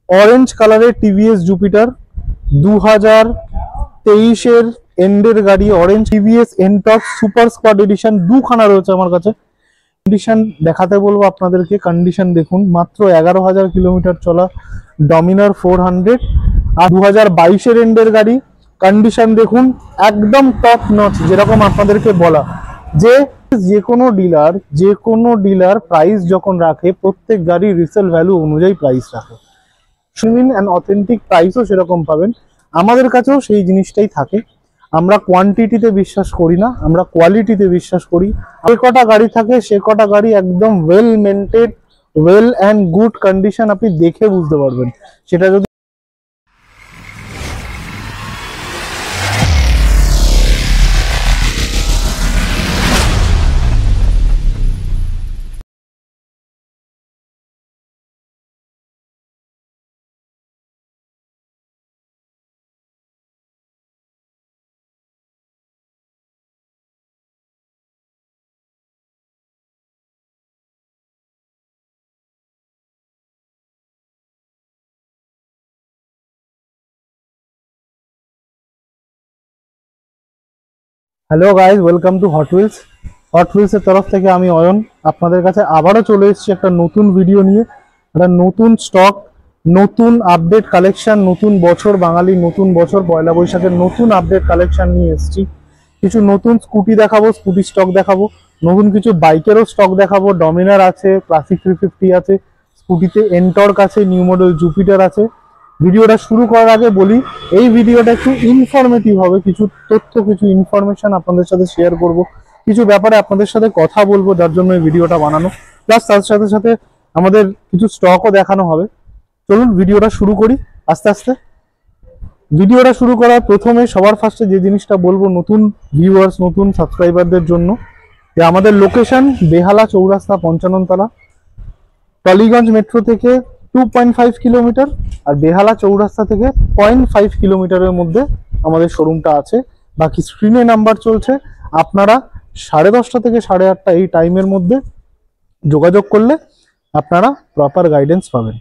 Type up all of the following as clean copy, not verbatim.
Orange কালারের TVS Jupiter 2023-এর এন্ডের গাড়ি। Orange TVS Ntorq super squad edition দুখানা রয়েছে আমার কাছে। কন্ডিশন দেখাতে বলবো আপনাদেরকে। কন্ডিশন দেখুন, মাত্র 11,000 কিলোমিটার চলা ডমিনার 400 আর 2022-এর এন্ডের গাড়ি। কন্ডিশন দেখুন একদম টপ নচ, যেরকম আপনাদেরকে বলা যে কোনো ডিলার প্রাইস যখন রাখে প্রত্যেক গাড়ির রিসেল ভ্যালু অনুযায়ী প্রাইস রাখে। জেনুইন অ্যান্ড অথেন্টিক প্রাইসও সেরকম পাবেন। আমাদের কাছেও সেই জিনিসটাই থাকে। আমরা কোয়ান্টিটিতে বিশ্বাস করি না, আমরা কোয়ালিটিতে বিশ্বাস করি। যে কটা গাড়ি থাকে সে কটা গাড়ি একদম well maintain, well and good condition আপনি দেখে বুঝতে পারবেন। সেটা যদি hello guys, welcome to Hot Wheels. Hot হুইলসের তরফ থেকে আমি অয়ন আপনাদের কাছে আবারও চলে এসেছি একটা নতুন ভিডিও নিয়ে। একটা নতুন স্টক, নতুন আপডেট কালেকশন, নতুন বছর, বাঙালি নতুন বছর পয়লা বৈশাখের নতুন আপডেট কালেকশন নিয়ে এসেছি। কিছু নতুন স্কুটি দেখাবো, স্কুটি স্টক দেখাবো, নতুন কিছু বাইকেরও স্টক দেখাবো। ডমিনার আছে, ক্লাসিক 350 আছে, স্কুটিতে এনটর্ক আছে, নিউ মডেল জুপিটার আছে। ভিডিওটা শুরু করার আগে বলি, এই ভিডিওটা একটু ইনফরমেটিভ হবে। কিছু তথ্য, কিছু ইনফরমেশন আপনাদের সাথে শেয়ার করব, কিছু ব্যাপারে আপনাদের সাথে কথা বলবো, যার জন্য এই ভিডিওটা বানানো। প্লাস তার সাথে সাথে আমাদের কিছু স্টকও দেখানো হবে। চলুন ভিডিওটা শুরু করি আস্তে আস্তে। ভিডিওটা শুরু করার প্রথমে সবার ফার্স্টে যে জিনিসটা বলবো নতুন ভিউয়ার্স, নতুন সাবস্ক্রাইবারদের জন্য, যে আমাদের লোকেশন বেহালা চৌরাস্তা 55 তলা, টলিগঞ্জ মেট্রো থেকে 2.5 কিলোমিটার আর বেহালা চৌরাস্তা থেকে 0.5 কিলোমিটারের মধ্যে আমাদের শোরুমটা আছে। বাকি স্ক্রিনে নাম্বার চলছে, আপনারা 10:30 থেকে 8:30 এই টাইমের মধ্যে যোগাযোগ করলে আপনারা প্রপার গাইডেন্স পাবেন।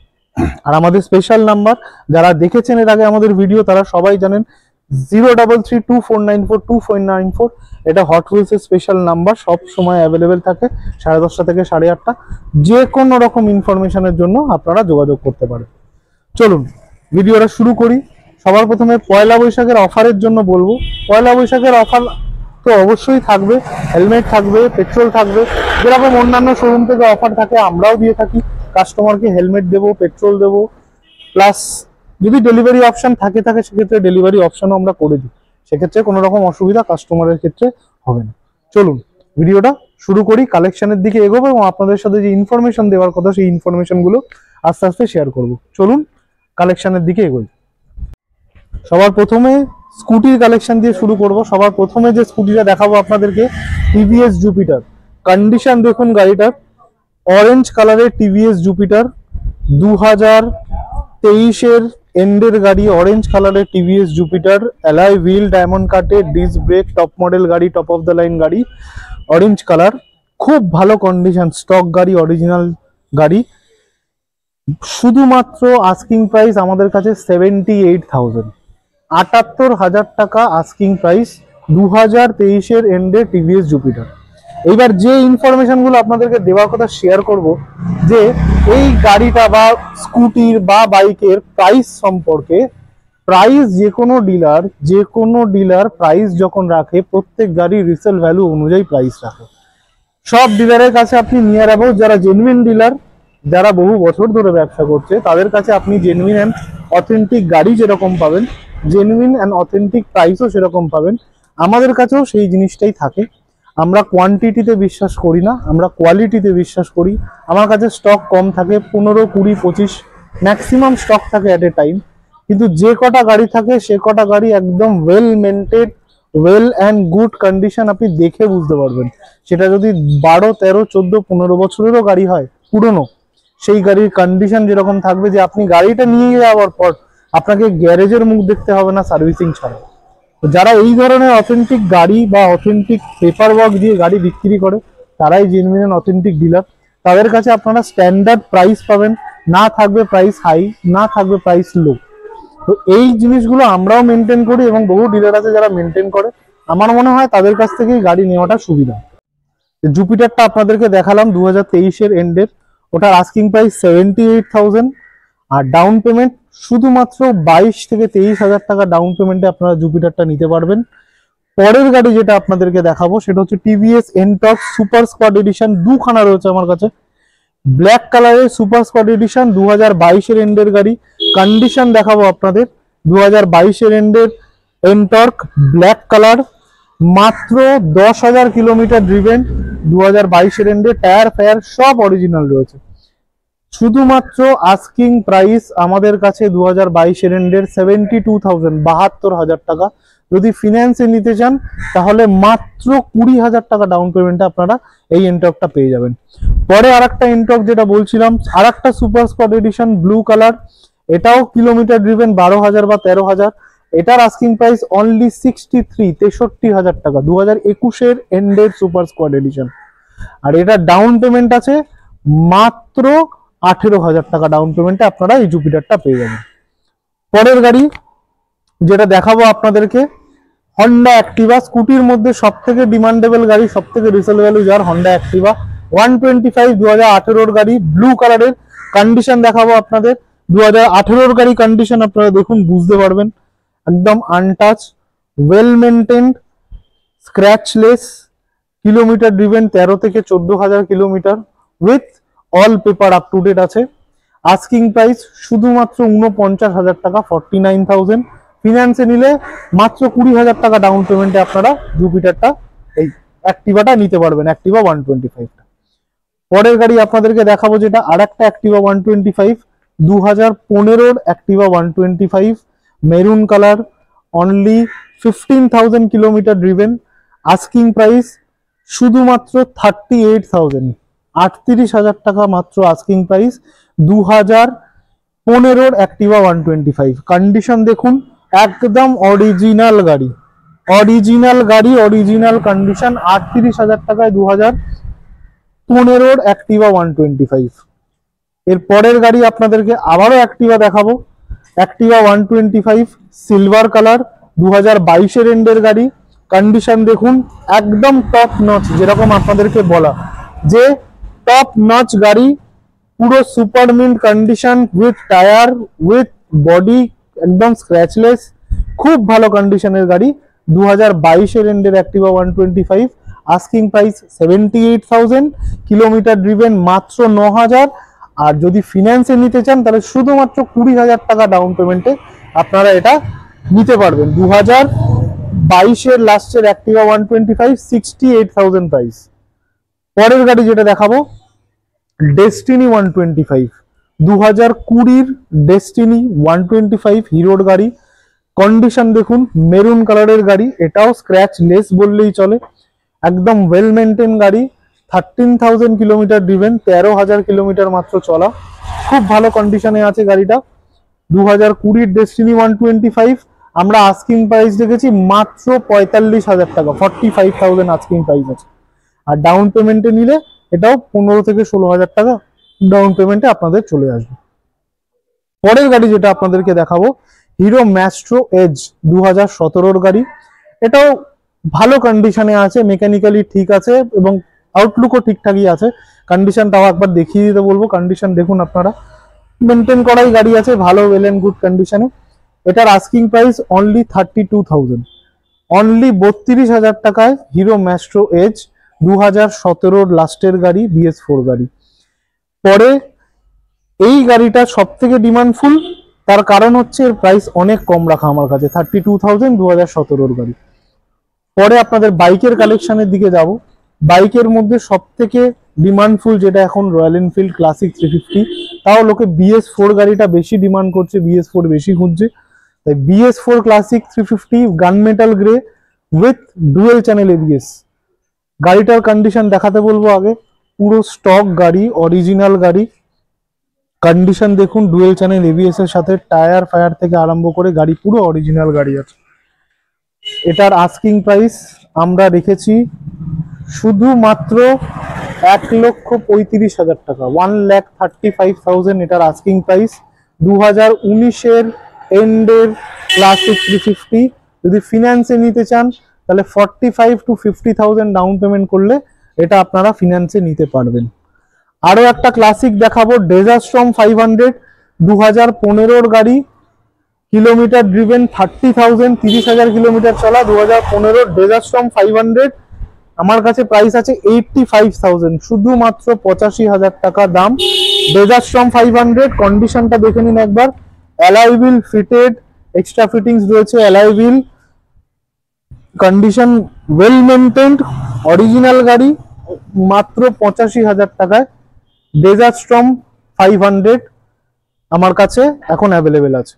আর আমাদের স্পেশাল নাম্বার, যারা দেখেছেন এর আগে আমাদের ভিডিও তারা সবাই জানেন, 0332494294। এটা হট হুইলস এর স্পেশাল নাম্বার, সব সময় অ্যাভেলেবেল থাকে 10:30 থেকে 8:30। যে কোনো রকম ইনফরমেশনের জন্য আপনারা যোগাযোগ করতে পারেন। চলুন ভিডিওটা শুরু করি। সবার প্রথমে পয়লা বৈশাখের অফারের জন্য বলবো। পয়লা বৈশাখের অফার তো অবশ্যই থাকবে, হেলমেট থাকবে, পেট্রোল থাকবে। যেরকম অন্যান্য শোরুম থেকে অফার থাকে আমরাও দিয়ে থাকি, কাস্টমারকে হেলমেট দেবো, পেট্রোল দেবো। প্লাস যদি ডেলিভারি অপশন থাকে সেক্ষেত্রে ডেলিভারি অপশনও আমরা করে দিই। সেক্ষেত্রে কোনো রকম অসুবিধা কাস্টমারের ক্ষেত্রে হবে না। চলুন ভিডিওটা শুরু করি, কালেকশনের দিকে এগোবো এবং আপনাদের সাথে যে ইনফরমেশন দেওয়ার কথা সেই ইনফরমেশনগুলো আস্তে আস্তে শেয়ার করব। চলুন কালেকশনের দিকে এগোই। সবার প্রথমে স্কুটির কালেকশন দিয়ে শুরু করব। সবার প্রথমে যে স্কুটিটা দেখাবো আপনাদেরকে, টিভিএস জুপিটার। কন্ডিশন দেখুন গাড়িটার, অরেঞ্জ কালারের টিভিএস জুপিটার 2023-এর এন্ডের গাড়ি। অরেঞ্জ কালারের TVS Jupiter, alloy wheel, diamond কাটে, ডিস্ক ব্রেক, টপ মডেল গাড়ি, টপ অফ দ্য লাইন গাড়ি, অরেঞ্জ কালার, খুব ভালো কন্ডিশন, স্টক গাড়ি, অরিজিনাল গাড়ি। শুধুমাত্র আস্কিং প্রাইস আমাদের কাছে 78,000, 78,000 টাকা আস্কিং প্রাইস 2023-এর এন্ডে টিভিএস জুপিটার। এইবার যে ইনফরমেশন গুলো আপনাদেরকে দেওয়ার কথা শেয়ার করব, যে এই গাড়িটা বা স্কুটির বা বাইকের প্রাইস সম্পর্কে। প্রাইস যে কোনো ডিলার প্রাইস যখন রাখে প্রত্যেক গাড়ির রিসেল ভ্যালু অনুযায়ী প্রাইস রাখে। সব ডিলারের কাছে আপনি নিয়ার অ্যাবাউট, যারা জেনুইন ডিলার, যারা বহু বছর ধরে ব্যবসা করছে, তাদের কাছে আপনি জেনুইন অ্যান্ড অথেন্টিক গাড়ি যেরকম পাবেন, জেনুইন অ্যান্ড অথেন্টিক প্রাইসও সেরকম পাবেন। আমাদের কাছেও সেই জিনিসটাই থাকে। আমরা কোয়ান্টিটিতে বিশ্বাস করি না, আমরা কোয়ালিটিতে বিশ্বাস করি। আমার কাছে স্টক কম থাকে, 15, 20, 25 ম্যাক্সিমাম স্টক থাকে অ্যাট এ টাইম। কিন্তু যে কটা গাড়ি থাকে সে কটা গাড়ি একদম well maintain, well and good condition আপনি দেখে বুঝতে পারবেন। সেটা যদি 12, 13, 14, 15 বছরেরও গাড়ি হয় পুরনো, সেই গাড়ির কন্ডিশন যেরকম থাকবে যে আপনি গাড়িটা নিয়ে যাওয়ার পর আপনাকে গ্যারেজের মুখ দেখতে হবে না সার্ভিসিং ছাড়া। যারা এই ধরনের অথেন্টিক গাড়ি বা অথেন্টিক পেপার ওয়ার্ক দিয়ে গাড়ি বিক্রি করে, তারাই জেনুইন অথেন্টিক ডিলার। তাদের কাছে আপনারা স্ট্যান্ডার্ড প্রাইস পাবেন, না থাকবে প্রাইস হাই, না থাকবে প্রাইস লো। তো এই জিনিসগুলো আমরাও মেনটেন করি এবং বহু ডিলার আছে যারা মেনটেন করে। আমার মনে হয় তাদের কাছ থেকেই গাড়ি নেওয়াটা সুবিধা। জুপিটারটা আপনাদেরকে দেখালাম 2023-এর এন্ডের, ওটার আস্কিং প্রাইস 78,000, আর ডাউন পেমেন্ট শুধুমাত্র 22 থেকে 23,000 টাকা ডাউন পেমেন্টে আপনারা জুপিটারটা নিতে পারবেন। পরের গাড়ি যেটা আপনাদেরকে দেখাবো সেটা হচ্ছে TVS Ntorq super squad edition, দুখানা রয়েছে আমার কাছে। ব্ল্যাক কালারের সুপার স্কোয়াড এডিশন 2022-এর এন্ডের গাড়ি। কন্ডিশন দেখাবো আপনাদের 2022-এর এন্ডের এনটর্ক ব্ল্যাক কালার, মাত্র 10,000 কিলোমিটার ড্রিভেন, 2022-এর এন্ডে, টায়ার ফায়ার সব অরিজিনাল রয়েছে। শুধুমাত্র আস্কিং প্রাইস আমাদের কাছে 2022-এর এন্ডের 72,000, 72,000 টাকা। যদি ফিনান্সে নিতে চান তাহলে মাত্র 20,000 টাকা ডাউন পেমেন্টে আপনারা এই এনটর্কটা পেয়ে যাবেন। পরে আরেকটা এনটর্ক যেটা বলছিলাম, আরেকটা super squad addition blue colour, এটাও কিলোমিটার ড্রিভেন 12,000 বা 13,000। এটার আস্কিং প্রাইস অনলি 63,000 টাকা, 2021-এর এন্ডের সুপার স্কোয়াড এডিশন। আর এটা ডাউন পেমেন্ট আছে মাত্র 18,000 টাকা ডাউন পেমেন্টে আপনারা এই জুপিটারটা পেয়ে যাবেন। পরের গাড়ি যেটা দেখাবো আপনাদেরকে, হন্ডা অ্যাক্টিভা, স্কুটির মধ্যে সব থেকে ডিমান্ডেবল গাড়ি, সব থেকে রিসেল ভ্যালু যার হন্ডা অ্যাক্টিভা 125, 2018-এর গাড়ি, ব্লু কালারের। কন্ডিশন দেখাবো আপনাদের 2018-এর গাড়ি, কন্ডিশন আপনারা দেখুন বুঝতে পারবেন, একদম untouch, well maintained, scratchless, kilometre driven 13 থেকে 14,000 kilometre, with all paper up to date আছে। আস্কিং প্রাইস শুধুমাত্র 49,000 টাকা, 49,000। ফিনান্সে নিলে মাত্র 20,000 টাকা ডাউন পেমেন্টে আপনারা জুপিটারটা, এই অ্যাক্টিভাটা নিতে পারবেন, অ্যাক্টিভা 125টা। পরের গাড়ি আপনাদেরকে দেখাবো যেটা আর একটা অ্যাক্টিভা 125, 2015-এর Activa 125, maroon colour, only 15,000 kilometre driven. Asking price শুধুমাত্র 38,000, 38,000 টাকা মাত্র আস্কিং প্রাইস, 2015-এর অ্যাক্টিভা 125। কন্ডিশন দেখুন, একদম অরিজিনাল গাড়ি, অরিজিনাল গাড়ি, অরিজিনাল কন্ডিশন, 38,000 টাকায় 2015-এর অ্যাক্টিভা 125। এর পরের গাড়ি আপনাদেরকে আবারও অ্যাক্টিভা দেখাবো, অ্যাক্টিভা 125 সিলভার কালার, 2022-এর এন্ডের গাড়ি। কন্ডিশন দেখুন, একদম টপ নচ, যেরকম আপনাদেরকে বলা যে টপ নচ গাড়ি, পুরো super mint condition, with tyre, with body, একদম স্ক্র্যাচলেস, খুব ভালো কন্ডিশনের গাড়ি। 2022-এর এন্ডের Activa 125, asking price 78,000, kilometre driven মাত্র 9,000। আর যদি ফিনান্সে নিতে চান তাহলে শুধুমাত্র 20,000 টাকা ডাউন পেমেন্টে আপনারা এটা নিতে পারবেন। 2022-এর লাস্টের অ্যাক্টিভা 125, 68,000 প্রাইস। পরের গাড়ি যেটা দেখাবো, ডেস্টিনি 125, 2020-র ডেস্টিনি 125 হিরোর গাড়ি। কন্ডিশন দেখুন, মেরুন কালারের গাড়ি, এটাও স্ক্র্যাচ লেস বললেই চলে, একদম ওয়েল মেনটেন গাড়ি, 13,000 কিলোমিটার ড্রিভেন, 13,000 কিলোমিটার মাত্র চলা, খুব ভালো কন্ডিশনে আছে গাড়িটা। 2020-র ডেস্টিনি 125 আমরা আস্কিং প্রাইস রেখেছি মাত্র 45,000 টাকা, 45,000 আস্কিং প্রাইস আছে। আর ডাউন পেমেন্টে নিলে এটাও 15 থেকে 16,000 টাকা ডাউন পেমেন্টে আপনাদের চলে আসবে। পরের গাড়ি যেটা আপনাদেরকে দেখাবো, হিরো ম্যাস্ট্রো এজ, 2017-এর গাড়ি। এটাও ভালো কন্ডিশনে আছে, মেকানিক্যালি ঠিক আছে এবং আউটলুকও ঠিকঠাকই আছে। কন্ডিশনটাও একবার দেখিয়ে দিতে বলবো, কন্ডিশন দেখুন আপনারা, মেনটেন করাই গাড়ি আছে, ভালো ওয়েল এন্ড গুড কন্ডিশনে। এটার আস্কিং প্রাইস অনলি 32,000, অনলি 32,000 টাকায় হিরো ম্যাস্ট্রো এজ, 2017-এর লাস্টের গাড়ি, BS4 গাড়ি। পরে এই গাড়িটা সব থেকে ডিমান্ডফুল, তার কারণ হচ্ছে এর প্রাইস অনেক কম রাখা আমার কাছে, 32,000, 2017-এর গাড়ি। পরে আপনাদের বাইকের কালেকশনের দিকে যাব। বাইকের মধ্যে সব থেকে ডিমান্ডফুল যেটা এখন রয়্যাল এনফিল্ড ক্লাসিক 350, তাও লোকে BS4 গাড়িটা বেশি ডিমান্ড করছে, BS4 বেশি খুঁজছে, তাই BS4 ক্লাসিক 350 গান metal grey with dual channel ABS। গাড়িটার কন্ডিশন দেখাতে বলবো আগে, পুরো স্টক গাড়ি, অরিজিনাল গাড়ি। কন্ডিশন দেখুন, ডুয়েল চ্যানেল ABS এর সাথে টায়ার ফায়ার থেকে আরম্ভ করে গাড়ি পুরো অরিজিনাল গাড়ি আছে। এটার আস্কিং প্রাইস আমরা রেখেছি শুধুমাত্র 1,35,000 টাকা, 1,35,000 এটার আস্কিং প্রাইস। 2019-এর এন্ডের ক্লাসিক 350। যদি ফিনান্সে নিতে চান তাহলে 45 to 50,000 ডাউন পেমেন্ট করলে এটা আপনারা ফিনান্সে নিতে পারবেন। আরো একটা ক্লাসিক দেখাবো, ডেজার্ট স্টর্ম 500, 2015-র গাড়ি, কিলোমিটার ড্রিভেন 30,000, 30,000 কিলোমিটার চলা। 2015 ডেজার্ট স্টর্ম 500 আমার কাছে প্রাইস আছে 85,000, শুধুমাত্র 85,000 টাকা দাম। ডেজার্ট স্টর্ম 500 কন্ডিশনটা দেখে নিন একবার। Alloy wheel fitted, extra fittings রয়েছে, alloy wheel, condition well maintained, original গাড়ি, মাত্র 85,000 টাকায় ডেজার্ট স্টর্ম 500 আমার কাছে এখন অ্যাভেলেবেল আছে।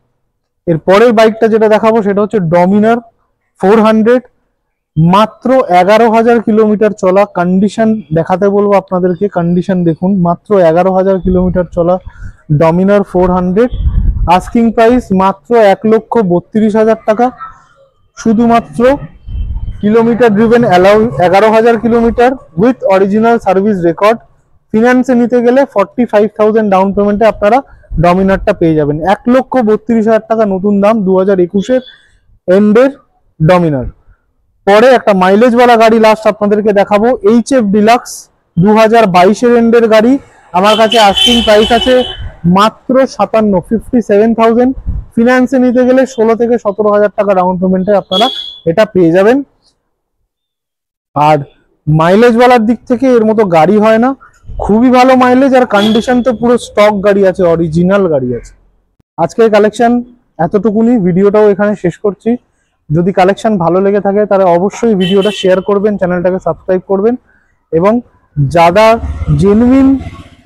এর পরের বাইকটা যেটা দেখাবো সেটা হচ্ছে ডমিনার 400, মাত্র 11,000 কিলোমিটার চলা। কন্ডিশন দেখাতে বলবো আপনাদেরকে, কন্ডিশন দেখুন, মাত্র 11,000 কিলোমিটার চলা ডমিনার 400। আস্কিং প্রাইস মাত্র 1,32,000 টাকা, শুধুমাত্র কিলোমিটার ড্রিভেন অ্যালাউ 11,000 kilometre with original service record. ফিনান্সে নিতে গেলে 45,000 ডাউন পেমেন্টে আপনারা ডমিনারটা পেয়ে যাবেন। 1,32,000 টাকা নতুন দাম 2021-এর এন্ডের ডমিনার। পরে একটা মাইলেজওয়ালা গাড়ি লাস্ট আপনাদেরকে দেখাবো, HF ডিলাক্স 2022-এর এন্ডের গাড়ি। আমার কাছে আস্কিং প্রাইস আছে মাত্র 57,000। ফিনান্সে নিতে গেলে 16 থেকে 17,000 টাকা ডাউন পেমেন্টে আপনারা এটা পেয়ে যাবেন। আর মাইলেজওয়ালার দিক থেকে এর মতো গাড়ি হয় না, খুবই ভালো মাইলেজ, আর কন্ডিশন তো পুরো স্টক গাড়ি আছে, অরিজিনাল গাড়ি আছে। আজকের কালেকশন এতটুকুনি, ভিডিওটাও এখানে শেষ করছি। যদি কালেকশন ভালো লেগে থাকে তাহলে অবশ্যই ভিডিওটা শেয়ার করবেন, চ্যানেলটাকে সাবস্ক্রাইব করবেন, এবং যারা জেনুইন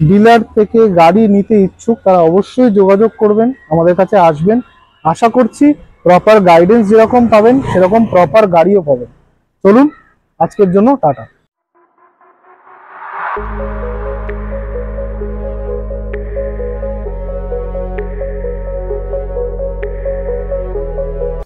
ডিলার থেকে গাড়ি নিতে ইচ্ছুক তারা অবশ্যই যোগাযোগ করবেন, আমাদের কাছে আসবেন। আশা করছি প্রপার গাইডেন্স যেরকম পাবেন সেরকম প্রপার গাড়িও পাবেন। চলুন আজকের জন্য টাটা।